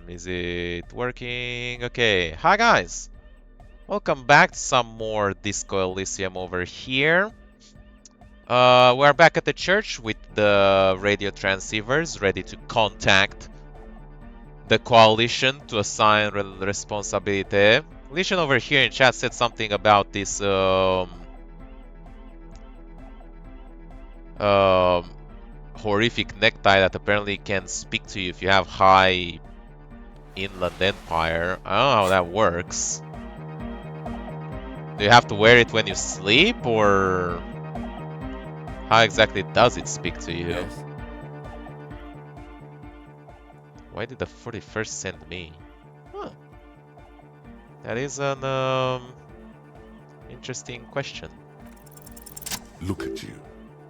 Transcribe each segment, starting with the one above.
Is it working? Okay. Hi guys! Welcome back to some more Disco Elysium over here. We're back at the church with the radio transceivers ready to contact the coalition to assign responsibility. Coalition over here in chat said something about this horrific necktie that apparently can speak to you if you have high inland empire. I don't know how that works. Do you have to wear it when you sleep, or how exactly does it speak to you? Yes. Why did the 41st send me? Huh. That is an interesting question. Look at you.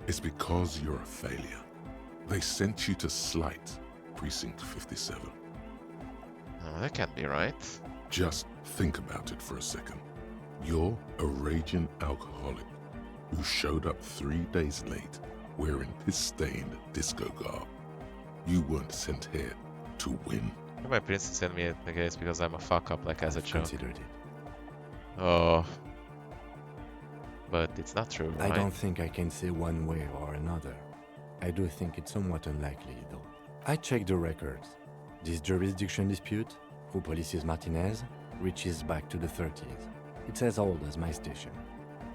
It's because you're a failure. They sent you to Slight, Precinct 57. Oh, that can't be right. Just think about it for a second. You're a raging alcoholic who showed up 3 days late wearing piss-stained disco garb. You weren't sent here to win. My princess sent me I guess because I'm a fuck up, like as a joke. Considered it. Oh. But it's not true, right? I don't think I can say one way or another. I do think it's somewhat unlikely, though. I checked the records. This jurisdiction dispute, who polices Martinez, reaches back to the 30s. It's as old as my station.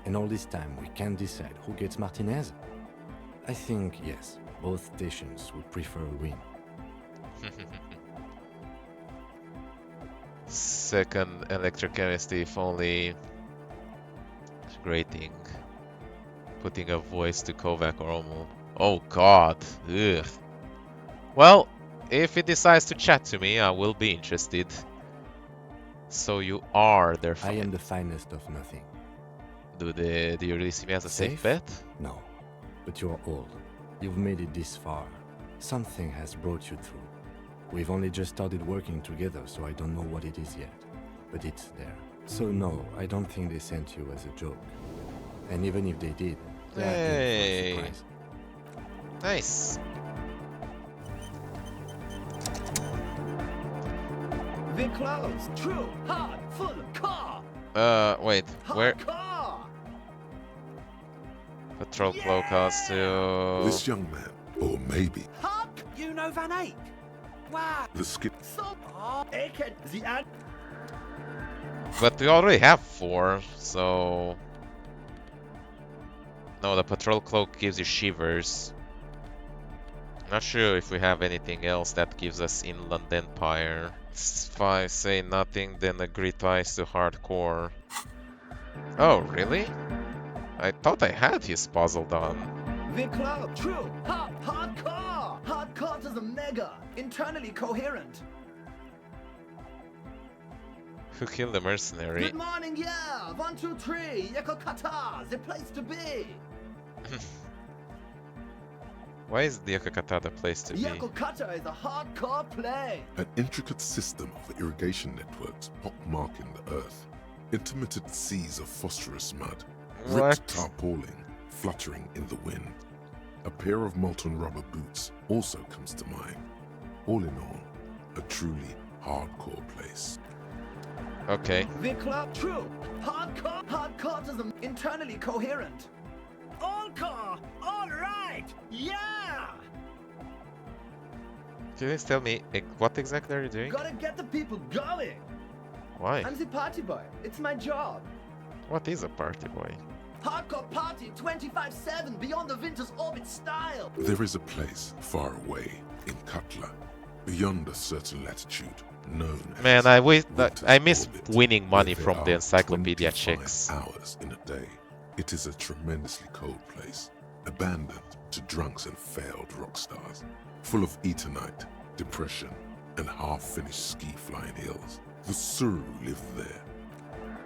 And all this time we can't decide who gets Martinez? I think, yes, both stations would prefer a win. Second electrochemistry, if only. Grating. Putting a voice to Kovac or Omo. Oh god. Ugh. Well, if it decides to chat to me, I will be interested. So you are their I am the finest of nothing. Do you really see me as a safe bet? No. But you're old. You've made it this far. Something has brought you through. We've only just started working together, so I don't know what it is yet. But it's there. So no, I don't think they sent you as a joke. And even if they did, they are in for a surprise. Nice. They're closed. True. Hard. Full. Car. Wait. Where? Car. Patrol cloak has to... This young man, or maybe Hard. You know Van Eyck. Wow. the skip. So. Eken. The ad. But we already have 4, so... No, the patrol cloak gives you shivers. Not sure if we have anything else that gives us inland empire. If I say nothing, then agree twice to hardcore. Oh, really? I thought I had his puzzle done. They're closed. True. Hardcore. Hardcore is a mega. Internally coherent. Who killed the mercenary? Good morning, yeah. 1, 2, 3. Yako Kata. The place to be. Why is the Yakakata the place to be? Yako Kata is a hardcore play. An intricate system of irrigation networks pockmarking the earth. Intermittent seas of phosphorus mud. What? Ripped tarpaulin fluttering in the wind. A pair of molten rubber boots also comes to mind. All in all, a truly hardcore place. Okay. The club. True. Hardcore. Hardcore is internally coherent. All car. All right. Yeah. Can you tell me what exactly are you doing? Gotta get the people going. Why? I'm the party boy. It's my job. What is a party boy? Hardcore party 25/7 beyond the winter's orbit style. There is a place far away in Cutler, beyond a certain latitude, known Man, as I Winter's miss Orbit, winning money where there from the are encyclopedia 25 checks. hours in a day. It is a tremendously cold place, abandoned to drunks and failed rock stars, full of etonite, depression, and half-finished ski-flying hills. The Suru live there.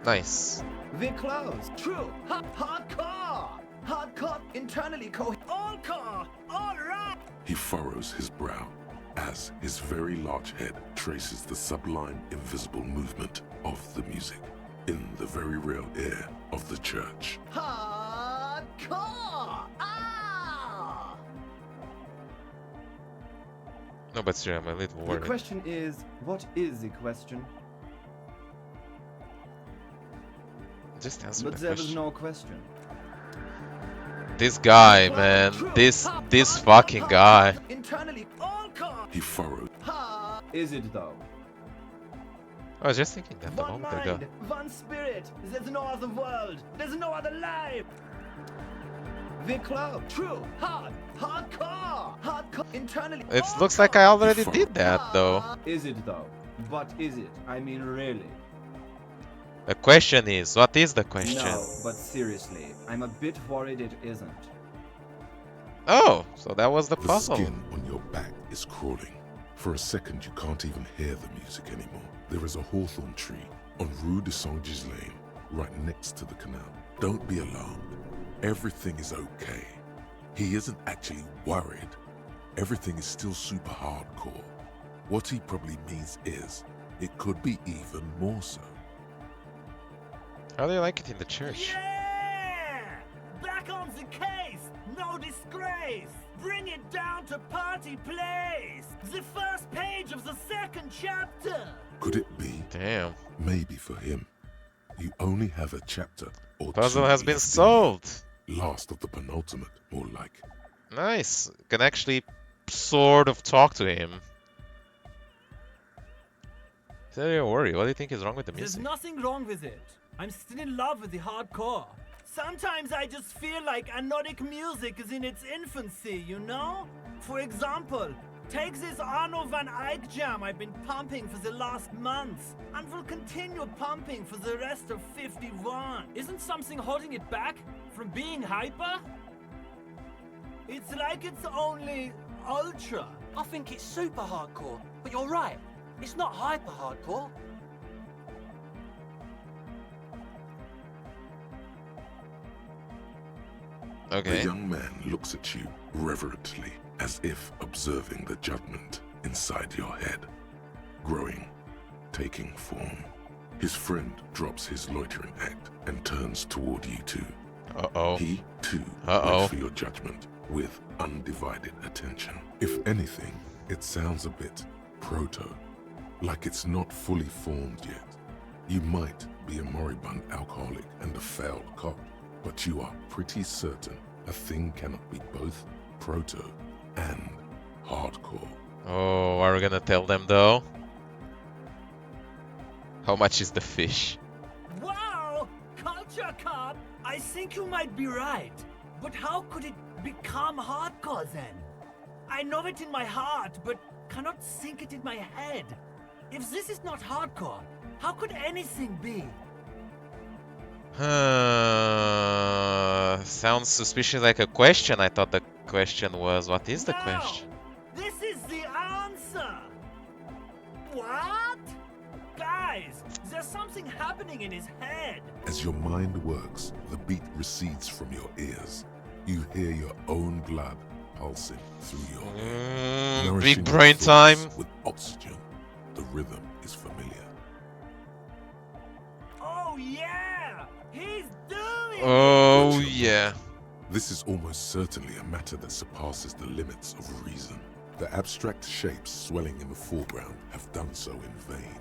Nice. We're closed. True. Hardcore. Hardcore internally all car. All right. He furrows his brow as his very large head traces the sublime invisible movement of the music in the very real air of the church. Hardcore. Ah. No, but seriously, I'm a little The worried. question is, what is the question? Just answer But the there was question. no question. This guy, man. This fucking guy. Internally, all car. He furrowed. Ha! Is it though? I was just thinking that a One moment ago. mind, one spirit. There's no other world. There's no other life. The club, true, hardcore, internally. It all looks like I car. already did that, though. Is it though? But is it? I mean, really? The question is, what is the question? No, but seriously, I'm a bit worried it isn't. Oh, so that was the The puzzle. skin on your back is crawling. For a second, you can't even hear the music anymore. There is a hawthorn tree on Rue de Saint Ghislain, right next to the canal. Don't be alarmed. Everything is okay. He isn't actually worried. Everything is still super hardcore. What he probably means is, it could be even more so. How do you like it in the church? Yeah! Back on the case! No disgrace! Bring it down to party place! The first page of the second chapter! Could it be? Damn. Maybe for him, you only have a chapter or Puzzle two has been left in solved. you. Last of the penultimate, more like. Nice. Can actually sort of talk to him. Don't worry. What do you think is wrong with the There's music? nothing wrong with it. I'm still in love with the hardcore. Sometimes I just feel like anodic music is in its infancy, you know? For example, take this Arno van Eyck jam I've been pumping for the last month, and will continue pumping for the rest of 51. Isn't something holding it back from being hyper? It's like it's only ultra. I think it's super hardcore, but you're right. It's not hyper hardcore. The Okay. young man looks at you reverently, as if observing the judgment inside your head, growing, taking form. His friend drops his loitering act and turns toward you two. Uh-oh. He, too, Uh-oh. waits for your judgment with undivided attention. If anything, it sounds a bit proto, like it's not fully formed yet. You might be a moribund alcoholic and a failed cop, but you are pretty certain a thing cannot be both proto and hardcore. Oh, are we gonna tell them though? How much is the fish? Wow! Culture Cop! I think you might be right. But how could it become hardcore then? I know it in my heart, but cannot think it in my head. If this is not hardcore, how could anything be? Sounds suspiciously like a question. I thought the question was, what is the No! question? This is the answer! What? Guys, there's something happening in his head. As your mind works, the beat recedes from your ears. You hear your own blood pulsing through your head. nourishing Big your brain thoughts time. With oxygen, the rhythm is familiar. Oh yeah! He's doing it! Oh Watch your yeah. mind. This is almost certainly a matter that surpasses the limits of reason. The abstract shapes swelling in the foreground have done so in vain.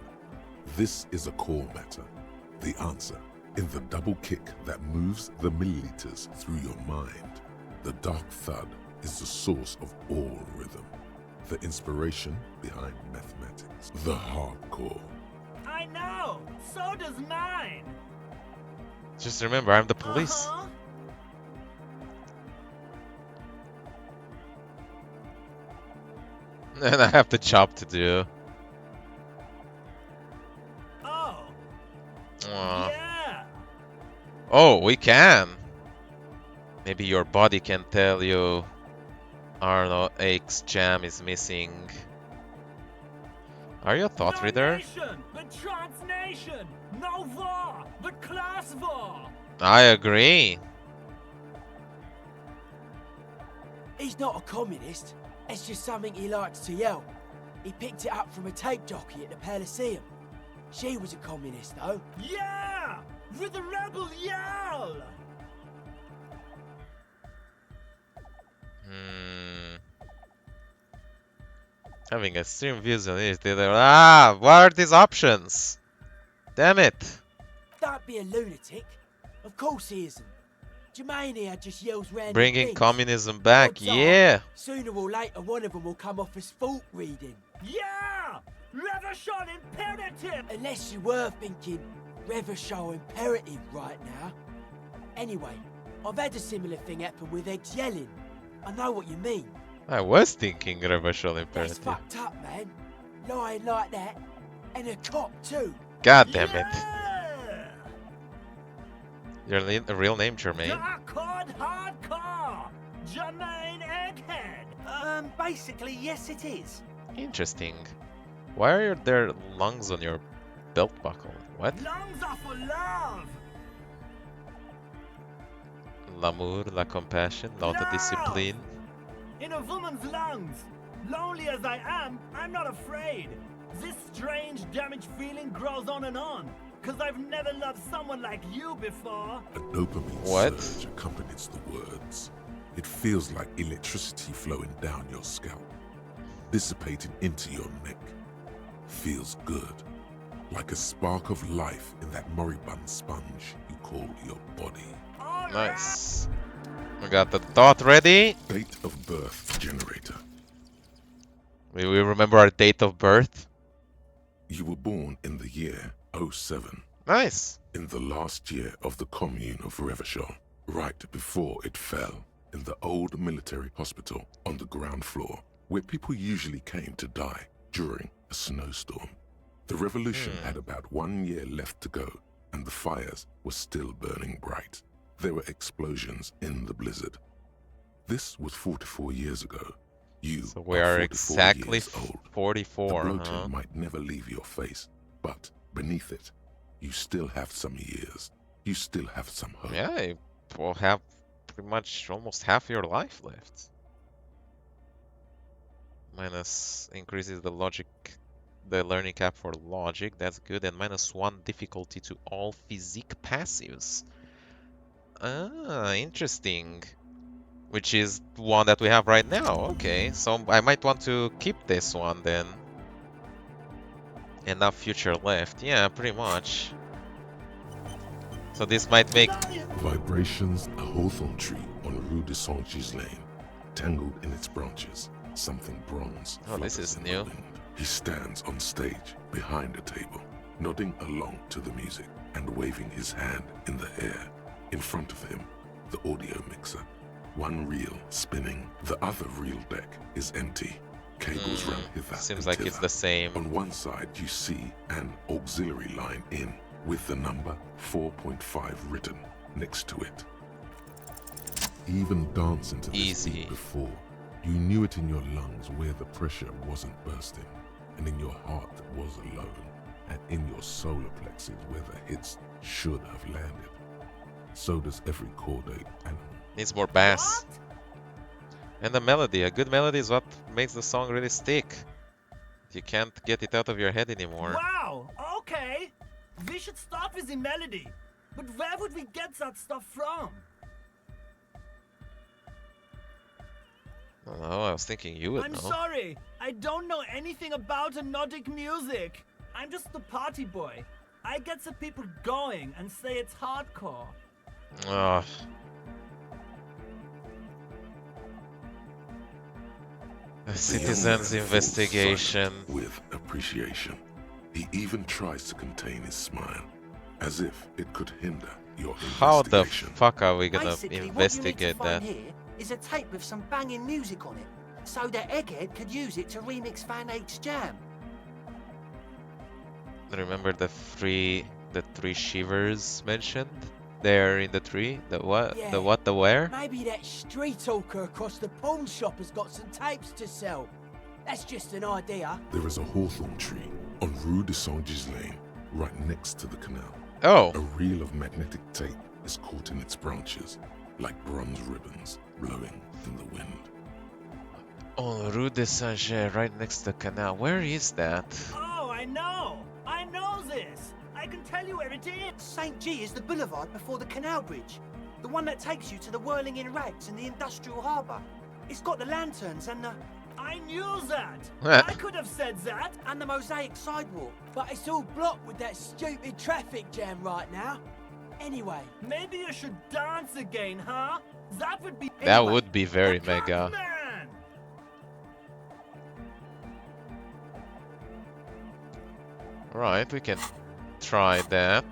This is a core matter. The answer, in the double kick that moves the milliliters through your mind. The dark thud is the source of all rhythm. The inspiration behind mathematics. The hardcore. I know! So does mine! Just remember, I'm the police. Uh-huh. And I have the job to do. Oh, Aw. yeah! Oh, we can. Maybe your body can tell you Arno Ake's jam is missing. Are you a thought No reader? nation, but transnation! No war, but class war! I agree. He's not a communist. It's just something he likes to yell. He picked it up from a tape jockey at the Elysium. She was a communist, though. Yeah! With the rebel yell! Having extreme views on it. Ah, what are these options? Damn it. Don't be a lunatic. Of course he isn't. Jermaine here just yells random Bringing things. communism back, Odds are, yeah. Sooner or later, one of them will come off as fault reading. Yeah! Reversion imperative! Unless you were thinking Reversion imperative right now. Anyway, I've had a similar thing happen with eggs yelling. I know what you mean. I was thinking reversion That's imperative. fucked up, man. Lying like that. And a cop, too. God damn it. Yeah! Your real name, Jermaine? Dark hardcore! Jermaine Egghead! Basically, yes it is. Interesting. Why are there lungs on your belt buckle? What? Lungs are for love! L'amour, la compassion, l'autodiscipline. In a woman's lungs! Lonely as I am, I'm not afraid. This strange, damaged feeling grows on and on. Cause I've never loved someone like you before. A dopamine What? surge accompanies the words. It feels like electricity flowing down your scalp, dissipating into your neck. Feels good. Like a spark of life in that moribund sponge you call your body. All Nice. We got the thought ready. Date of birth generator. We remember our date of birth. You were born in the year 07, Nice. in the last year of the commune of Reverchon, right before it fell, in the old military hospital on the ground floor, where people usually came to die during a snowstorm. The revolution had about 1 year left to go, and the fires were still burning bright. There were explosions in the blizzard. This was 44 years ago. You So we are 44 exactly years old. 44, The bloating huh? might never leave your face, but beneath it, you still have some years. You still have some hope. Yeah, you will have pretty much almost half your life left. Minus increases the logic, the learning cap for logic, that's good, and -1 difficulty to all physique passives. Ah, interesting. Which is one that we have right now. Okay, so I might want to keep this one then. Enough future left. Yeah, pretty much. So this might make... Vibrations, a hawthorn tree on Rue de Saint-Gislain, tangled in its branches, something bronze. Oh, this flutters is in the new. wind. He stands on stage, behind a table, nodding along to the music and waving his hand in the air. In front of him, the audio mixer. One reel spinning, the other reel deck is empty. Cables run hither Seems and like it's thither. the same. On one side, you see an auxiliary line in, with the number 4.5 written next to it. Even dancing to this Easy. beat before, you knew it in your lungs where the pressure wasn't bursting, and in your heart that was alone, and in your solar plexus where the hits should have landed. So does every chordate animal. Needs more bass. And the melody. A good melody is what makes the song really stick. You can't get it out of your head anymore. Wow, okay. We should start with the melody. But where would we get that stuff from? I don't know, I was thinking you would I'm know. sorry. I don't know anything about Nordic music. I'm just the party boy. I get the people going and say it's hardcore. Ugh. The The young citizen's man falls investigation. silent with appreciation. He even tries to contain his smile, as if it could hinder your How the investigation. fuck are we gonna Basically, what you need investigate to that? find here is a tape with some banging music on it, so that Egghead could use it to remix Van Eyck's Jam. Remember the three shivers mentioned there in the tree? The what? Yeah. The what? The where? Maybe that street hawker across the pawn shop has got some tapes to sell. That's just an idea. There is a hawthorn tree on Rue de Saint-Gislain, right next to the canal. Oh, A reel of magnetic tape is caught in its branches, like bronze ribbons blowing in the wind. on Rue de Saint-Germain, right next to the canal. Where is that? Oh, I know. I know this. I can tell you where it is. St. G is the boulevard before the canal bridge. The one that takes you to the whirling in rags and the industrial harbour. It's got the lanterns and the... I knew that! I could have said that! And the mosaic sidewalk. But it's all blocked with that stupid traffic jam right now. Anyway, Maybe you should dance again, huh? That would be... That Anyway, would be very the mega. man! Right, we can try that.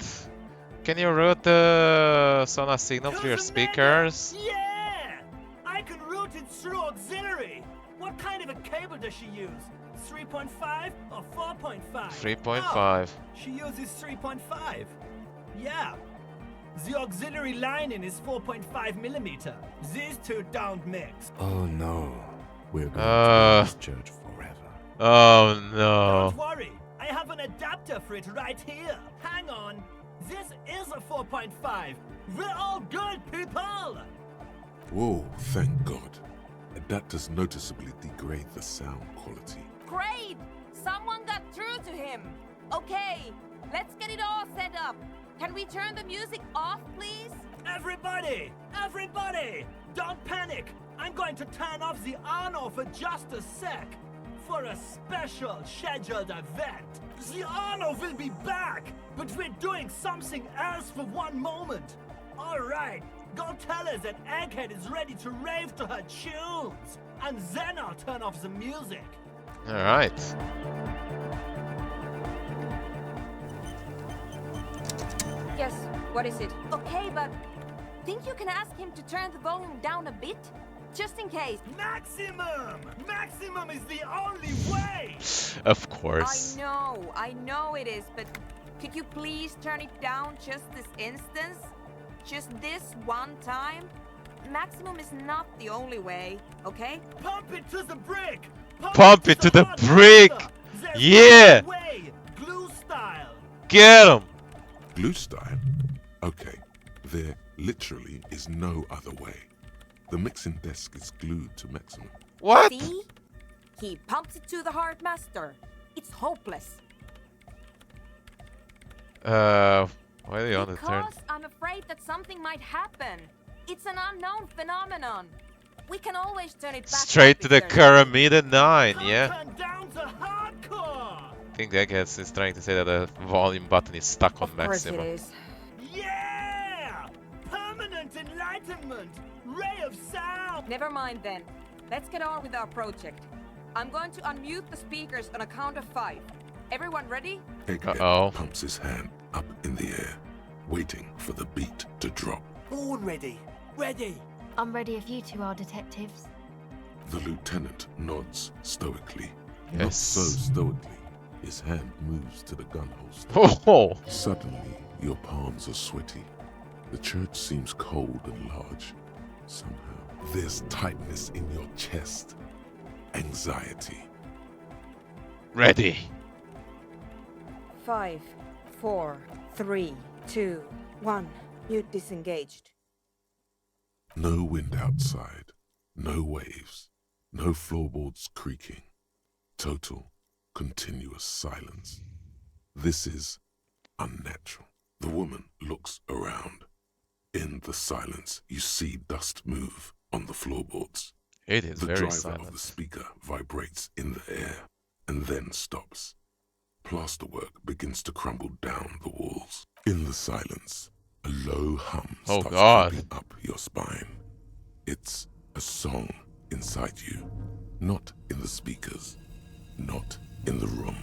Can you route the Soona signal through your Who's the mega? speakers? Yeah! I can route it through auxiliary! What kind of a cable does she use? 3.5 or 4.5? 3.5. She uses 3.5. Yeah. The auxiliary lining is 4.5 millimeter. These two don't mix. Oh no. We're going to be in this church forever. Oh no. Don't worry. I have an adapter for it right here. Hang on. This is a 4.5. We're all good, people. Whoa, thank God. Adapters noticeably degrade the sound quality. Great! Someone got through to him. Okay, let's get it all set up. Can we turn the music off, please? Everybody! Everybody! Don't panic! I'm going to turn off the Arno for just a sec. For a special scheduled event. The Arno will be back, but we're doing something else for one moment. Alright, go tell her that Egghead is ready to rave to her tunes. And then I'll turn off the music. Alright. Yes, what is it? Okay, but think you can ask him to turn the volume down a bit? Just in case. Maximum! Maximum is the only way! Of course. I know it is, but could you please turn it down just this instance? Just this one time? Maximum is not the only way, okay? Pump it to the brick! Pump it to the hot brick! master. There's Yeah! no way! Glue style! Get him! Glue style? Okay, there literally is no other way. The mixing desk is glued to maximum. What? See? He pumps it to the hard master. It's hopeless. Why do you want to turn? Because I'm afraid that something might happen. It's an unknown phenomenon. We can always turn it back Straight up to the if there's need. caramida9, Come yeah? turn down to hardcore! I think Egghead is trying to say that the volume button is stuck on Of course it maximum. is. Yeah! Permanent enlightenment! Ray of sound! Never mind then. Let's get on with our project. I'm going to unmute the speakers on a count of 5. Everyone ready? Egghead Uh-oh. pumps his hand up in the air, waiting for the beat to drop. born ready. Ready. I'm ready if you two are detectives. The lieutenant nods stoically. Not Yes. so stoically. His hand moves to the gun holster. Oh, Suddenly, your palms are sweaty. The church seems cold and large. Somehow, there's tightness in your chest. Anxiety. ready. 5, 4, 3, 2, 1. Mute disengaged. No wind outside. No waves. No floorboards creaking. Total, continuous silence. This is unnatural. The woman looks around. In the silence, you see dust move on the floorboards. It is The very driver silent. of the speaker vibrates in the air and then stops. Plasterwork begins to crumble down the walls. In the silence, a low hum Oh, starts God. creeping up your spine. It's a song inside you, not in the speakers, not in the room.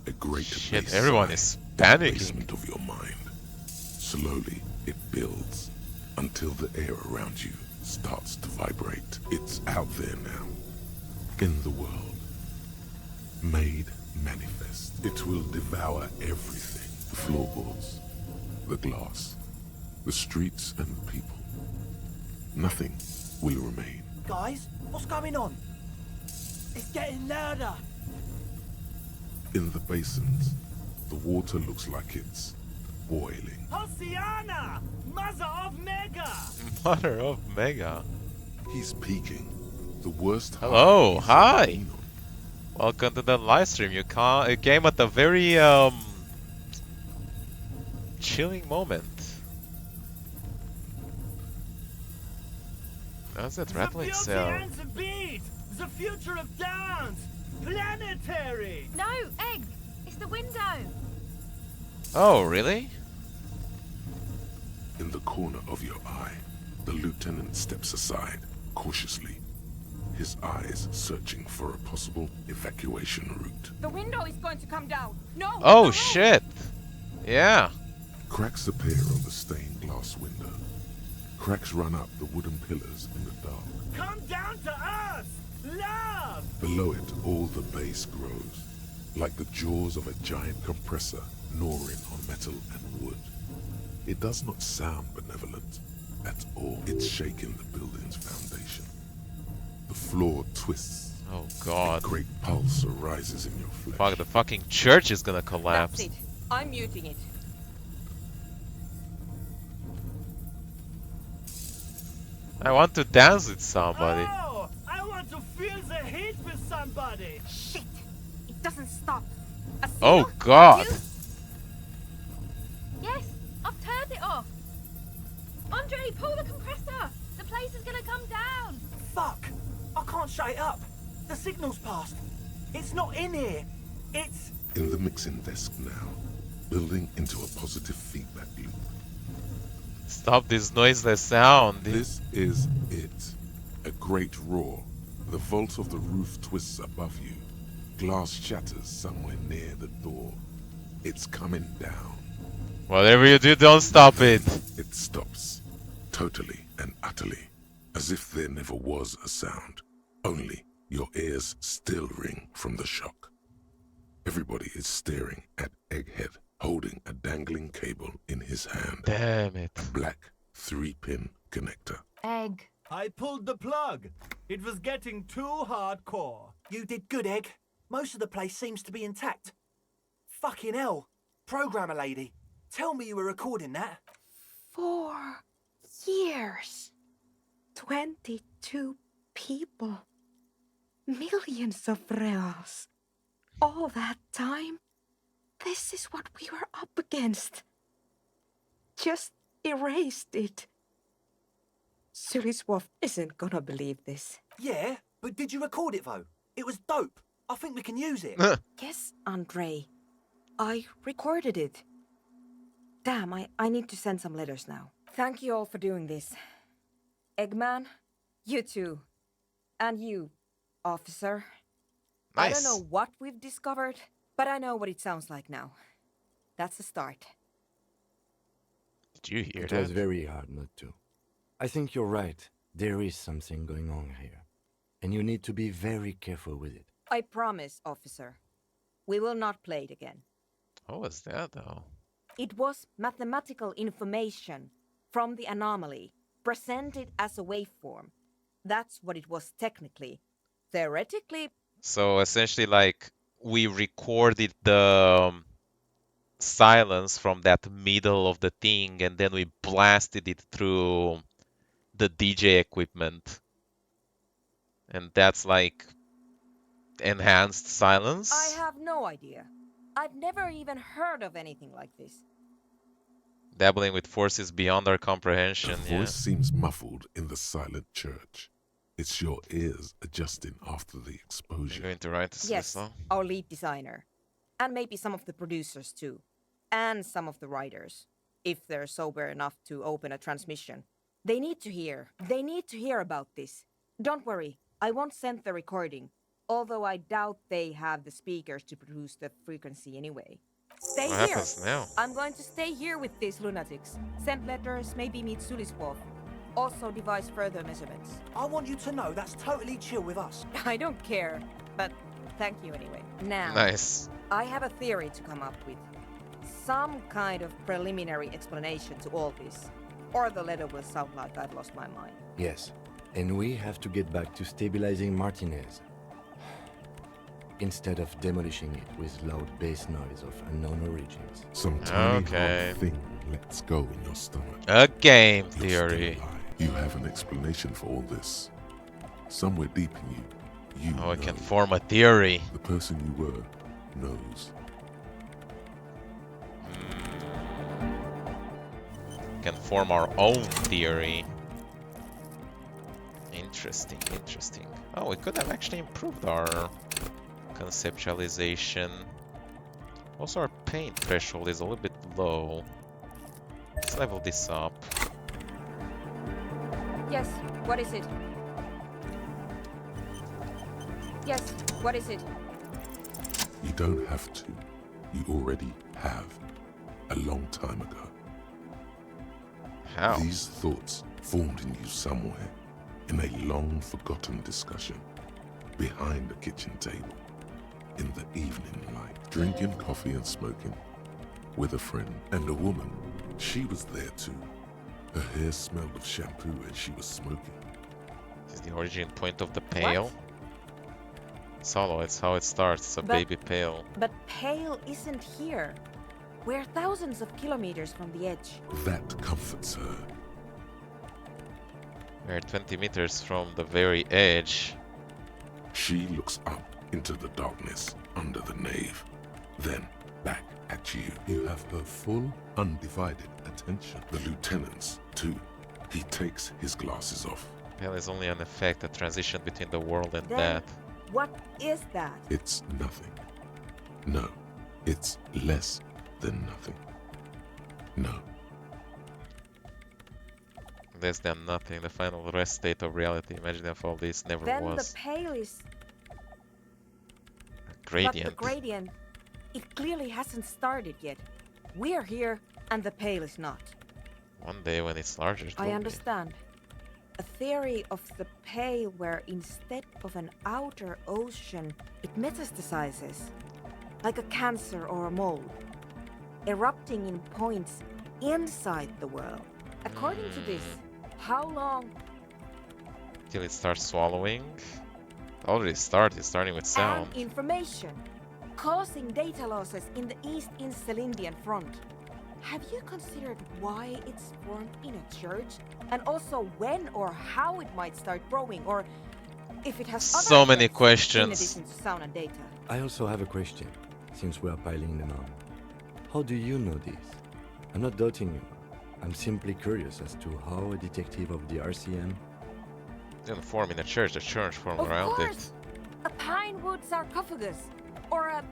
A great Shit, bass everyone sigh is in the panicking. basement of your mind. Slowly, it builds until the air around you starts to vibrate. It's out there now, in the world, made manifest. It will devour everything. The floorboards, the glass, the streets and the people. Nothing will remain. Guys, what's going on? It's getting louder. In the basins, the water looks like it's boiling. Hosiana! Mother of Mega! Mother of Mega. He's peaking. The worst high Hello, he's hi. ever been on. Welcome to the live stream. You came at a very chilling moment. How's that The rattling beauty sound? and the beat! The future of dance! Planetary! No, Egg! It's the window! Oh, really? In the corner of your eye, the lieutenant steps aside, cautiously, his eyes searching for a possible evacuation route. The window is going to come down. No! Oh, no! shit. Yeah. Cracks appear on the stained glass window. Cracks run up the wooden pillars in the dark. Come down to us! Love! Below it, all the bass grows, like the jaws of a giant compressor gnawing on metal and wood. It does not sound benevolent at all. It's shaking the building's foundation. The floor twists. Oh, A God. great pulse arises in your flesh. Fuck, the fucking church is gonna That's collapse. it. I'm muting it. I want to dance with somebody. Oh! I want to feel the heat with somebody! Shit! It doesn't stop. A Oh, seal? God. You? Yes, I've turned it off! Andre, pull the compressor! The place is gonna come down! Fuck! I can't shut it up. The signal's passed. It's not in here. It's... In the mixing desk now, building into a positive feedback loop. Stop this noiseless sound. This is it. A great roar. The vault of the roof twists above you. Glass shatters somewhere near the door. It's coming down. Whatever you do, don't stop it. It stops. Totally and utterly. As if there never was a sound. Only your ears still ring from the shock. Everybody is staring at Egghead, holding a dangling cable in his hand. Damn it. A black 3-pin connector. Egg. I pulled the plug. It was getting too hardcore. You did good, Egg. Most of the place seems to be intact. Fucking hell. Programmer lady, tell me you were recording that. 4 years. 22 people. Millions of reals. All that time? This is what we were up against. Just erased it. Suliswolf isn't gonna believe this. Yeah, but did you record it though? It was dope. I think we can use it. Yes, Andre. I recorded it. Damn, I need to send some letters now. Thank you all for doing this. Eggman, you too. And you, officer. I don't Nice. know what we've discovered, but I know what it sounds like now. That's a start. Did you hear It was that? very hard not to. I think you're right. There is something going on here. And you need to be very careful with it. I promise, officer. We will not play it again. What was that, though? It was mathematical information from the anomaly, presented as a waveform. That's what it was technically. Theoretically, So essentially, like, we recorded the silence from that middle of the thing, and then we blasted it through the DJ equipment. And that's like enhanced silence? I have no idea. I've never even heard of anything like this. Dabbling with forces beyond our A comprehension, yeah. voice seems muffled in the silent church. It's your ears adjusting after the You're exposure. going to write this Yes, song? our lead designer. And maybe some of the producers too. And some of the writers. If they're sober enough to open a transmission. They need to hear. They need to hear about this. Don't worry, I won't send the recording. Although I doubt they have the speakers to produce the frequency anyway. Stay What here. happens now? I'm going to stay here with these lunatics. Send letters, maybe meet Suliswolf. Also devise further measurements. I want you to know that's totally chill with us. I don't care, but thank you anyway. Now, Nice. I have a theory to come up with. Some kind of preliminary explanation to all this. Or the letter will sound like I've lost my mind. Yes. And we have to get back to stabilizing Martinez. Instead of demolishing it with loud bass noise of unknown origins. Some tiny Okay. hard thing lets go in your stomach. A game You're still theory. alive. You have an explanation for all this. Somewhere deep in you, you Oh, I know. can form a theory. The person you were knows. Can form our own theory. Interesting. Interesting, interesting. Oh, we could have actually improved our conceptualization. Also, our pain threshold is a little bit low. Let's level this up. Yes, what is it? Yes, what is it? You don't have to. You already have. A long time ago. How? These thoughts formed in you somewhere, in a long-forgotten discussion, behind the kitchen table, in the evening light, drinking coffee and smoking, with a friend and a woman. She was there too. Her hair smelled of shampoo and she was smoking. This is the origin point of the pale. Solo, it's how it starts. It's a baby pale. But Pale isn't here. We're thousands of kilometers from the edge. That comforts her. We're 20 meters from the very edge. She looks up into the darkness under the nave, then back at you. You have her full, undivided attention. The lieutenant's, too. He takes his glasses off. Pale is only an effect, a transition between the world and Then that. what is that? It's nothing. No, it's less than nothing. No. Less than nothing, the final rest state of reality. Imagine if all this never Then was. the Pale is... Gradient. But the gradient, it clearly hasn't started yet. We're here, and the Pale is not. One day when it's larger, it will I be. understand. A theory of the Pale where instead of an outer ocean, it metastasizes. Like a cancer or a mold. Erupting in points inside the world. According to this, how long... Till it starts swallowing. It already started, it's starting with sound. And information. Causing data losses in the East Insulindian front. Have you considered why it's formed in a church? And also when or how it might start growing, or if it has other So many effects questions. in addition to sound and data? I also have a question, since we are piling them on. How do you know this? I'm not doubting you. I'm simply curious as to how a detective of the RCM... Didn't form in a church, the church formed Of around course! A pine wood sarcophagus, or a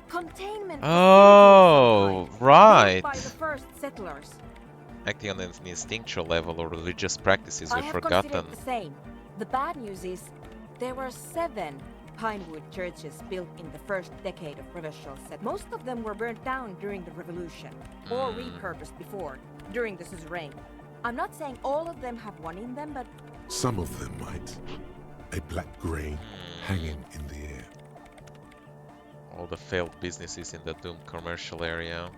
containment Oh, facility of some kind, right. built by the first settlers. Acting on an instinctual level or religious practices I we've have forgotten. considered the same. The bad news is there were 7 pinewood churches built in the first decade of provincial set. Most of them were burnt down during the revolution, or repurposed before, during the suzerain. I'm not saying all of them have one in them, but Some of them might. A black grain hanging in the air. All the failed businesses in the doomed commercial area.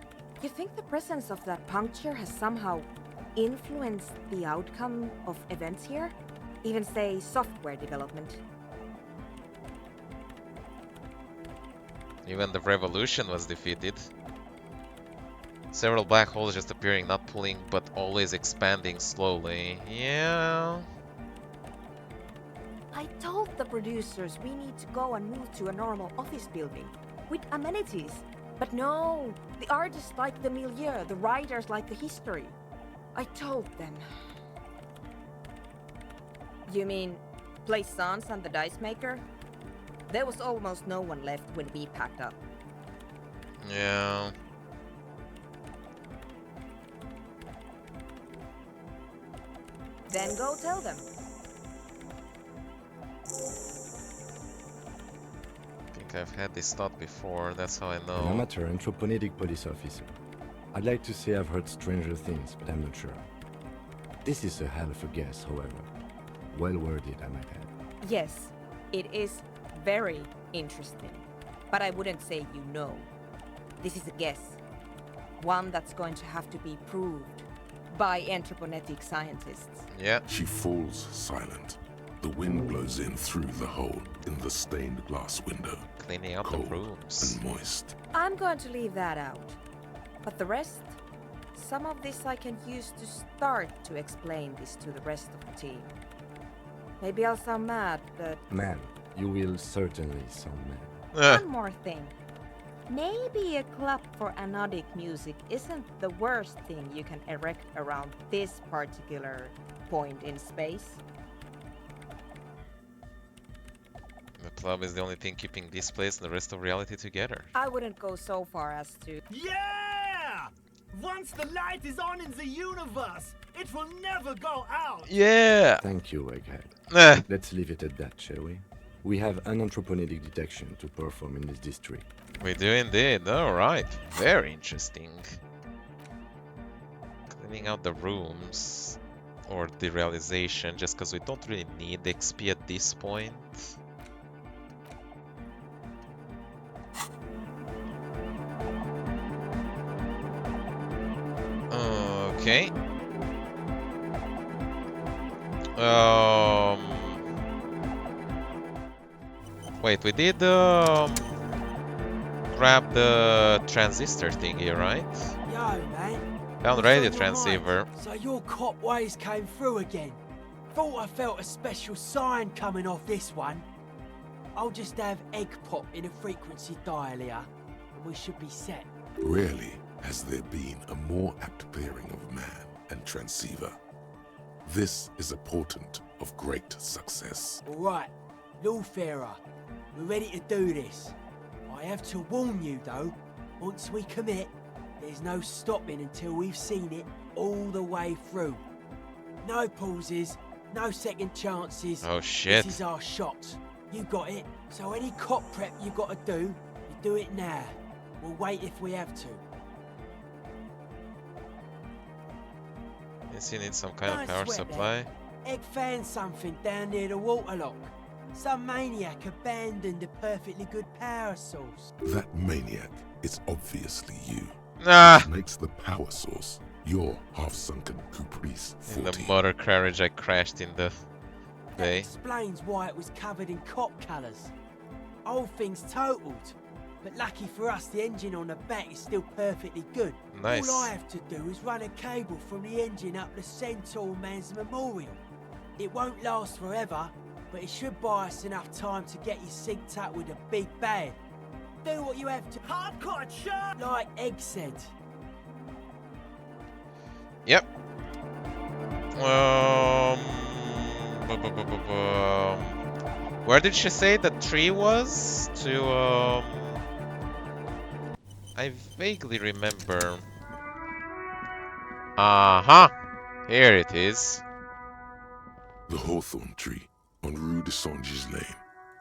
you think the presence of that puncture has somehow influenced the outcome of events here? Even say software development? Even the revolution was defeated. Several black holes just appearing, not pulling, but always expanding slowly. Yeah. I told the producers we need to go and move to a normal office building with amenities. But no, the artists like the milieu, the writers like the history. I told them. You mean Plaisance and the dice maker? There was almost no one left when we packed up. Yeah. Then go tell them. I think I've had this thought before, that's how I An know. amateur anthropomedic police officer. I'd like to say I've heard stranger things, but I'm not sure. This is a hell of a guess, however. Well worded, I might add. Yes, it is very interesting. But I wouldn't say you know. This is a guess. One that's going to have to be proved by anthroponetic scientists. Yeah. She falls silent. The wind blows in through the hole in the stained glass window. Cleaning out the Cold rooms. and moist. I'm going to leave that out. But the rest, some of this I can use to start to explain this to the rest of the team. Maybe I'll sound mad, but Man, you will certainly sound mad. one more thing. Maybe a club for anodic music isn't the worst thing you can erect around this particular point in space. club is the only thing keeping this place and the rest of reality together. I wouldn't go so far as to. Yeah! Once the light is on in the universe, it will never go out! Yeah! Thank you, Egghead. Eh. Let's leave it at that, shall we? We have an anthropogenic detection to perform in this district. We do indeed. Alright. Very interesting. Cleaning out the rooms. Or the realization, just because we don't really need XP at this point. Okay. Wait, we did grab the transistor thingy, right? Yo, man. Found What's radio on your transceiver. mind? So your cop ways came through again. Thought I felt a special sign coming off this one. I'll just have egg pop in a frequency dial here, and we should be set. Rarely has there been a more apt pairing of man and transceiver. This is a portent of great success. All right, Lawfarer, we're ready to do this. I have to warn you, though, once we commit, there's no stopping until we've seen it all the way through. No pauses, no second chances. Oh shit. This is our shot. You got it. So any cop prep you gotta do, you do it now. We'll wait if we have to. Guess you need some kind of Nice power sweat supply. there. Egg found something down near the waterlock. Some maniac abandoned a perfectly good power source. That maniac is obviously you. Nah! Which makes the power source your half-sunken Caprice In the 40. motor carriage I crashed in the That bay. explains why it was covered in cop colours. Whole thing's totaled. But lucky for us, the engine on the back is still perfectly good. Nice. All I have to do is run a cable from the engine up the Centaur Man's Memorial. It won't last forever, but it should buy us enough time to get you synced up with a big bag. Do what you have to. Hardcore shot! Like Egg said. Yep. Where did she say the tree was? To I vaguely remember. Here it is. The hawthorn tree on Rue de Saint-Gilles Lane.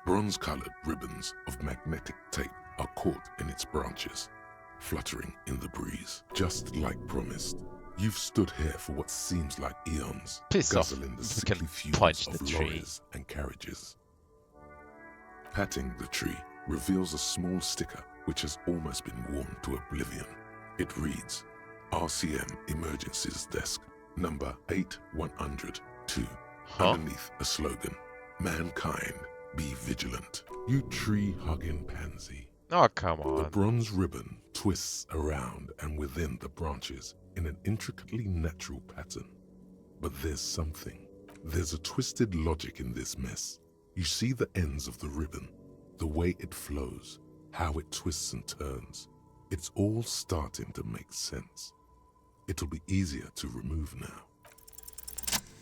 Bronze-colored ribbons of magnetic tape are caught in its branches, fluttering in the breeze. Just like promised, you've stood here for what seems like eons, Piss off. guzzling the You sickly can fumes punch of the tree. lorries and carriages. Patting the tree reveals a small sticker which has almost been worn to oblivion. It reads, RCM Emergencies Desk, number 8102. Underneath a slogan, Mankind, be vigilant. You tree-hugging pansy. Oh, come The on. bronze ribbon twists around and within the branches in an intricately natural pattern. But there's something. There's a twisted logic in this mess. You see the ends of the ribbon, the way it flows, how it twists and turns. It's all starting to make sense. It'll be easier to remove now.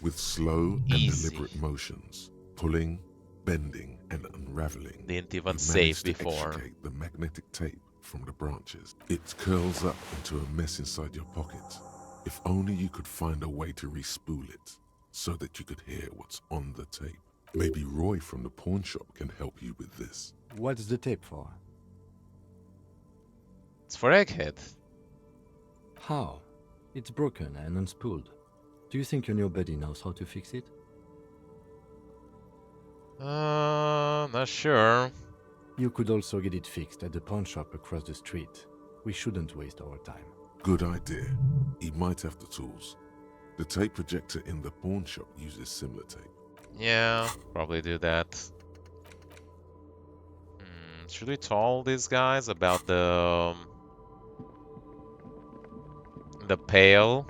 With slow and Easy. deliberate motions, pulling, bending, and unraveling, Didn't you even manage save to before. extricate the magnetic tape from the branches. It curls up into a mess inside your pocket. If only you could find a way to re-spool it, so that you could hear what's on the tape. Maybe Roy from the pawn shop can help you with this. What's the tape for? It's for Egghead. How? It's broken and unspooled. Do you think your new buddy knows how to fix it? Not sure. You could also get it fixed at the pawn shop across the street. We shouldn't waste our time. Good idea. He might have the tools. The tape projector in the pawn shop uses similar tape. Yeah, probably do that. Should we tell these guys about the pail?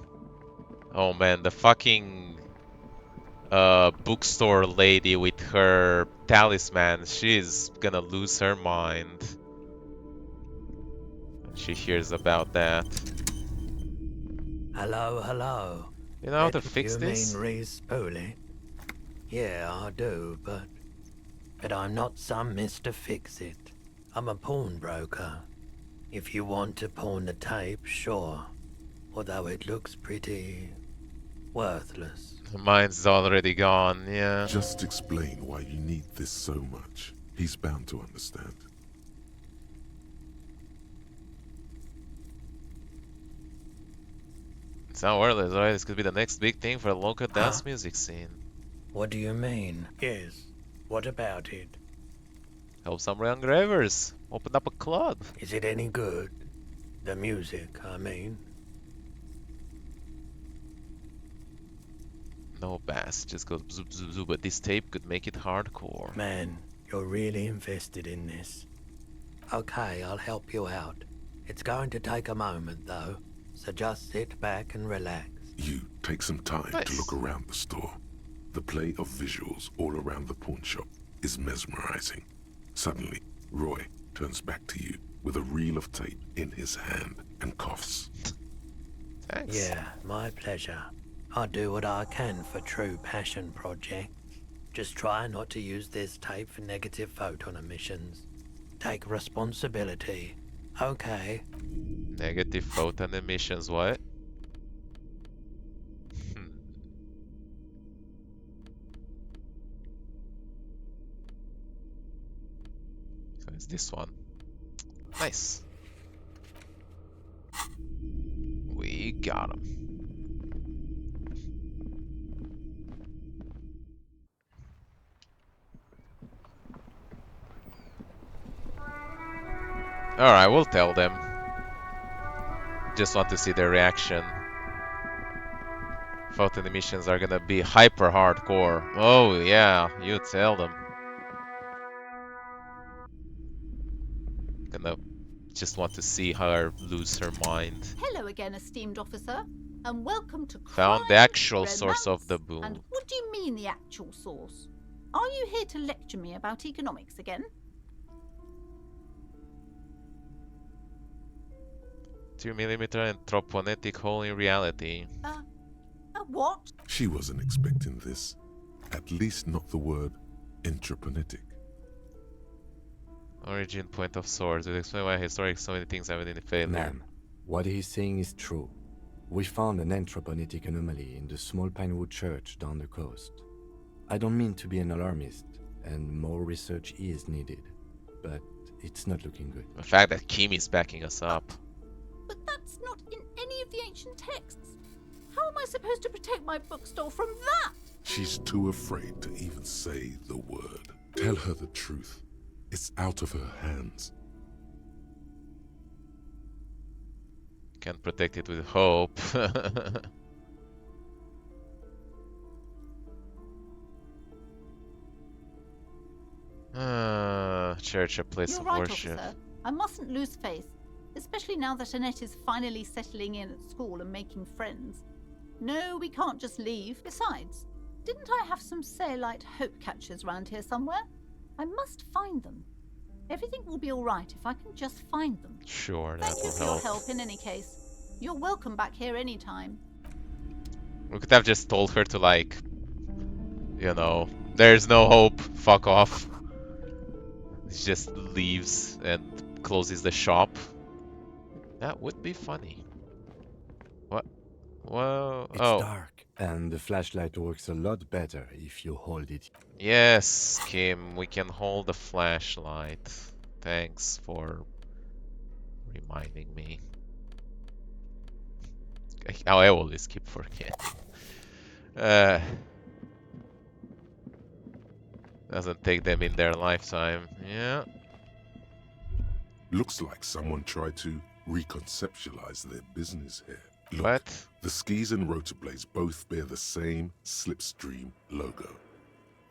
Oh man, the fucking bookstore lady with her talisman, she's gonna lose her mind when she hears about that. Hello, hello. You know how to fix You this? mean Reese Poley? Yeah, I do, but but I'm not some Mr. Fix-It. I'm a pawnbroker. If you want to pawn the tape, sure. Although it looks pretty worthless. Mine's already gone, yeah. Just explain why you need this so much. He's bound to understand. It's not worthless, right? This could be the next big thing for the local dance music scene. What do you mean? Yes. What about it? Help some young ravers. Open up a club. Is it any good? The music, I mean. No bass, just goes zoop zoop zoop, but this tape could make it hardcore. Man, you're really invested in this. Okay, I'll help you out. It's going to take a moment though, so just sit back and relax. You take some time Nice. to look around the store. The play of visuals all around the pawn shop is mesmerizing. Suddenly, Roy turns back to you with a reel of tape in his hand and coughs. Thanks. Yeah, my pleasure. I do what I can for true passion projects. Just try not to use this tape for negative photon emissions. Take responsibility. Okay. Negative photon emissions, what? So it's this one. Nice. We got him. Alright, we'll tell them. Just want to see their reaction. Photon emissions are gonna be hyper hardcore. Oh yeah, you tell them. Gonna just want to see her lose her mind. Hello again, esteemed officer, and welcome to Found the Crime, actual source of the Romance, boom. And what do you mean the actual source? Are you here to lecture me about economics again? 2mm anthroponetic hole in reality. What? She wasn't expecting this. At least not the word entreponetic. Origin point of source. It explains why historic so many things have been in failure. Ma'am, what he's saying is true. We found an anthroponetic anomaly in the small Pinewood church down the coast. I don't mean to be an alarmist, and more research is needed, but it's not looking good. The fact that Kim is backing us up. But that's not in any of the ancient texts. How am I supposed to protect my bookstore from that? She's too afraid to even say the word. Tell her the truth. It's out of her hands. Can't protect it with hope. Church, a place You're of right, worship. officer. I mustn't lose faith, especially now that Annette is finally settling in at school and making friends. No, we can't just leave. Besides, didn't I have some Sailite hope catchers round here somewhere? I must find them. Everything will be all right if I can just find them. Sure, that Thank you will for your help. help in any case. You're welcome back here anytime. We could have just told her to, like, you know, there's no hope, fuck off. She just leaves and closes the shop. That would be funny. What? Whoa. It's Oh. dark, and the flashlight works a lot better if you hold it. Yes, Kim, we can hold the flashlight. Thanks for reminding me. I always keep forgetting. Doesn't take them in their lifetime. Yeah. Looks like someone tried to reconceptualize their business here. Look, What? the skis and rotor blades both bear the same Slipstream logo.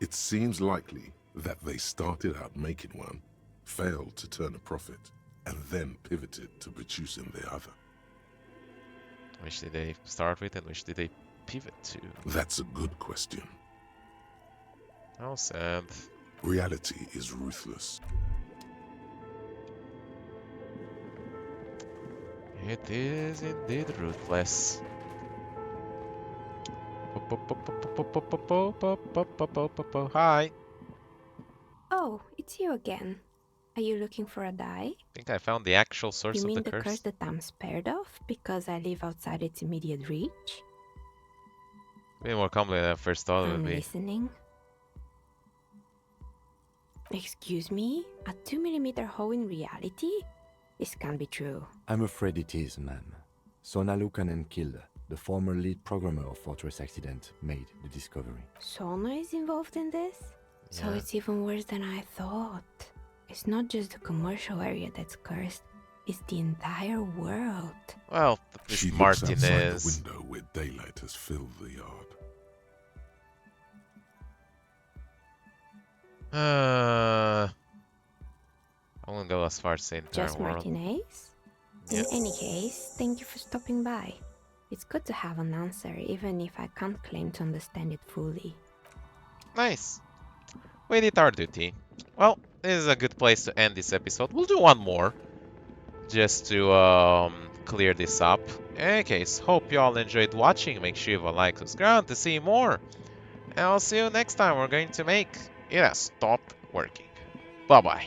It seems likely that they started out making one, failed to turn a profit, and then pivoted to producing the other. Which did they start with and which did they pivot to? That's a good question. How sad. Reality is ruthless. It is indeed ruthless. Hi. Oh, It's you again. Are you looking for a die? I think I found the actual source You of mean the the curse curse. that I'm spared of because I live outside its immediate reach? Way more complicated than I first thought it would I'm be. listening. Excuse me? A 2mm hole in reality? This can't be true. I'm afraid it is, ma'am. Soona Lukanen killed the former lead programmer of Fortress Accident made the discovery. Soona is involved in this? So Yeah. it's even worse than I thought. It's not just the commercial area that's cursed, it's the entire world. Well, at least She looks outside the Martinez. window where daylight has filled the yard. I won't go as far as the entire Just world. Martinez? In Yes. any case, thank you for stopping by. It's good to have an answer, even if I can't claim to understand it fully. Nice. We did our duty. Well, this is a good place to end this episode. We'll do one more, just to clear this up. In any case, hope you all enjoyed watching. Make sure you have a like, subscribe to see more. And I'll see you next time. We're going to make it stop working. Bye-bye.